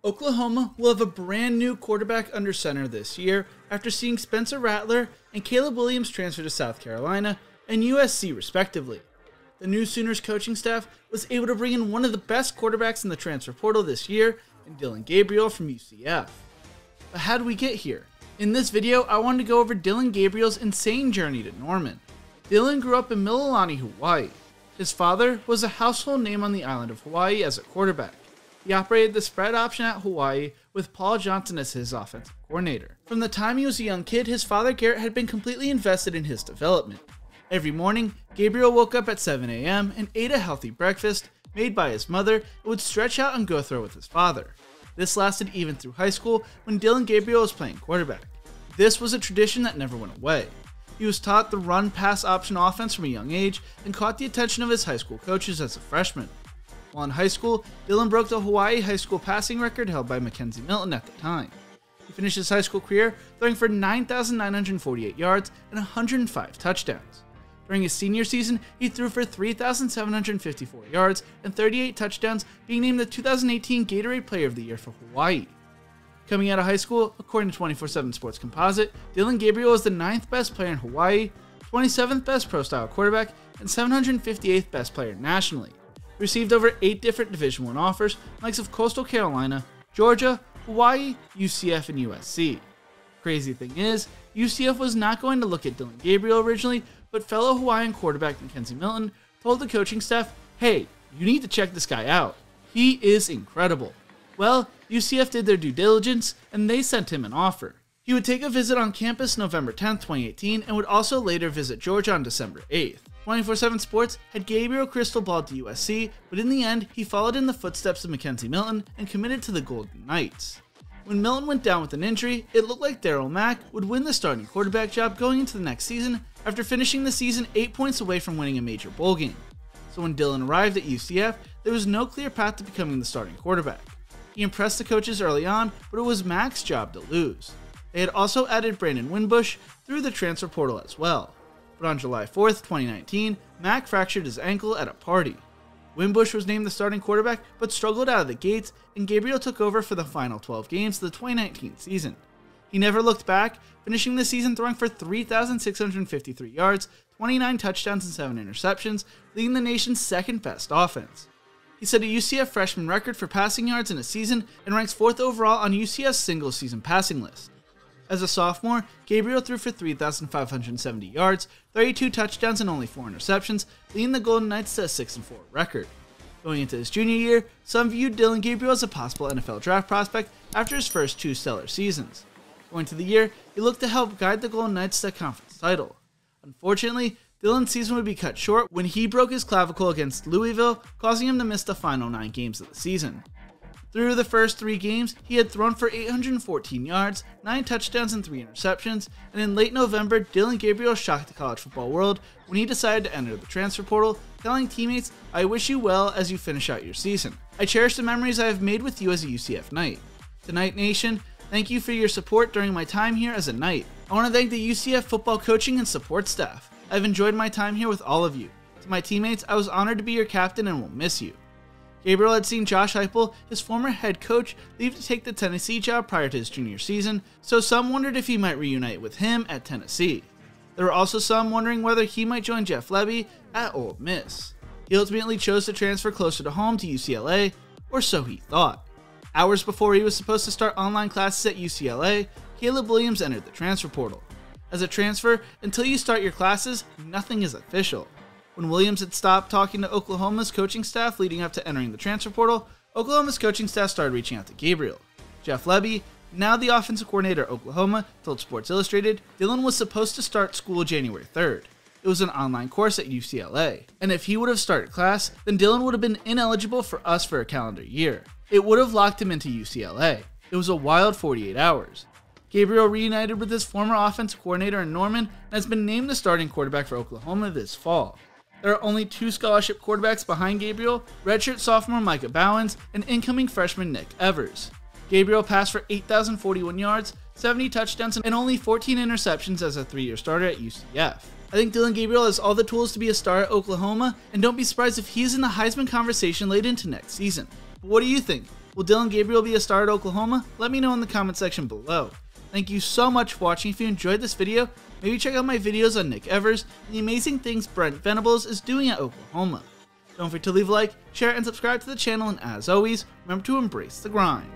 Oklahoma will have a brand new quarterback under center this year after seeing Spencer Rattler and Caleb Williams transfer to South Carolina and USC respectively. The new Sooners coaching staff was able to bring in one of the best quarterbacks in the transfer portal this year in Dillon Gabriel from UCF. But how did we get here? In this video, I wanted to go over Dillon Gabriel's insane journey to Norman. Dillon grew up in Mililani, Hawaii. His father was a household name on the island of Hawaii as a quarterback. He operated the spread option at Hawaii with Paul Johnson as his offensive coordinator. From the time he was a young kid, his father Garrett had been completely invested in his development. Every morning, Gabriel woke up at 7 a.m. and ate a healthy breakfast made by his mother and would stretch out and go throw with his father. This lasted even through high school when Dillon Gabriel was playing quarterback. This was a tradition that never went away. He was taught the run-pass option offense from a young age and caught the attention of his high school coaches as a freshman. While in high school, Dillon broke the Hawaii high school passing record held by Mackenzie Milton at the time. He finished his high school career throwing for 9,948 yards and 105 touchdowns. During his senior season, he threw for 3,754 yards and 38 touchdowns, being named the 2018 Gatorade Player of the Year for Hawaii. Coming out of high school, according to 24/7 Sports Composite, Dillon Gabriel was the 9th best player in Hawaii, 27th best pro-style quarterback, and 758th best player nationally. He received over 8 different Division I offers, likes of Coastal Carolina, Georgia, Hawaii, UCF, and USC. Crazy thing is, UCF was not going to look at Dillon Gabriel originally, but fellow Hawaiian quarterback Mackenzie Milton told the coaching staff, "Hey, you need to check this guy out. He is incredible." Well, UCF did their due diligence, and they sent him an offer. He would take a visit on campus November 10th, 2018, and would also later visit Georgia on December 8th. 24/7 Sports had Gabriel crystal-balled to USC, but in the end, he followed in the footsteps of Mackenzie Milton and committed to the Golden Knights. When Milton went down with an injury, it looked like Darryl Mack would win the starting quarterback job going into the next season after finishing the season 8 points away from winning a major bowl game. So when Dillon arrived at UCF, there was no clear path to becoming the starting quarterback. He impressed the coaches early on, but it was Mack's job to lose. They had also added Brandon Winbush through the transfer portal as well. But on July 4th, 2019, Mack fractured his ankle at a party. Winbush was named the starting quarterback, but struggled out of the gates, and Gabriel took over for the final 12 games of the 2019 season. He never looked back, finishing the season throwing for 3,653 yards, 29 touchdowns, and 7 interceptions, leading the nation's second best offense. He set a UCF freshman record for passing yards in a season and ranks 4th overall on UCF's single-season passing list. As a sophomore, Gabriel threw for 3,570 yards, 32 touchdowns, and only 4 interceptions, leading the Golden Knights to a 6-4 record. Going into his junior year, some viewed Dillon Gabriel as a possible NFL draft prospect after his first 2 stellar seasons. Going into the year, he looked to help guide the Golden Knights to a conference title. Unfortunately, Dillon's season would be cut short when he broke his clavicle against Louisville, causing him to miss the final 9 games of the season. Through the first 3 games, he had thrown for 814 yards, 9 touchdowns, and 3 interceptions, and in late November, Dillon Gabriel shocked the college football world when he decided to enter the transfer portal, telling teammates, "I wish you well as you finish out your season. I cherish the memories I have made with you as a UCF Knight. To Knight Nation, thank you for your support during my time here as a Knight. I want to thank the UCF football coaching and support staff. I've enjoyed my time here with all of you. To my teammates, I was honored to be your captain and will miss you." Gabriel had seen Josh Heupel, his former head coach, leave to take the Tennessee job prior to his junior season, so some wondered if he might reunite with him at Tennessee. There were also some wondering whether he might join Jeff Lebby at Ole Miss. He ultimately chose to transfer closer to home to UCLA, or so he thought. Hours before he was supposed to start online classes at UCLA, Caleb Williams entered the transfer portal. As a transfer, until you start your classes, nothing is official. When Williams had stopped talking to Oklahoma's coaching staff leading up to entering the transfer portal, Oklahoma's coaching staff started reaching out to Gabriel. Jeff Lebby, now the offensive coordinator at Oklahoma, told Sports Illustrated Dillon was supposed to start school January 3rd. It was an online course at UCLA, and if he would have started class, then Dillon would have been ineligible for us for a calendar year. It would have locked him into UCLA. It was a wild 48 hours. Gabriel reunited with his former offensive coordinator in Norman and has been named the starting quarterback for Oklahoma this fall. There are only 2 scholarship quarterbacks behind Gabriel, redshirt sophomore Micah Bowens and incoming freshman Nick Evers. Gabriel passed for 8,041 yards, 70 touchdowns, and only 14 interceptions as a 3-year starter at UCF. I think Dillon Gabriel has all the tools to be a star at Oklahoma, and don't be surprised if he's in the Heisman conversation late into next season. But what do you think? Will Dillon Gabriel be a star at Oklahoma? Let me know in the comment section below. Thank you so much for watching. If you enjoyed this video, maybe check out my videos on Nick Evers and the amazing things Brent Venables is doing at Oklahoma. Don't forget to leave a like, share, and subscribe to the channel, and as always, remember to embrace the grind.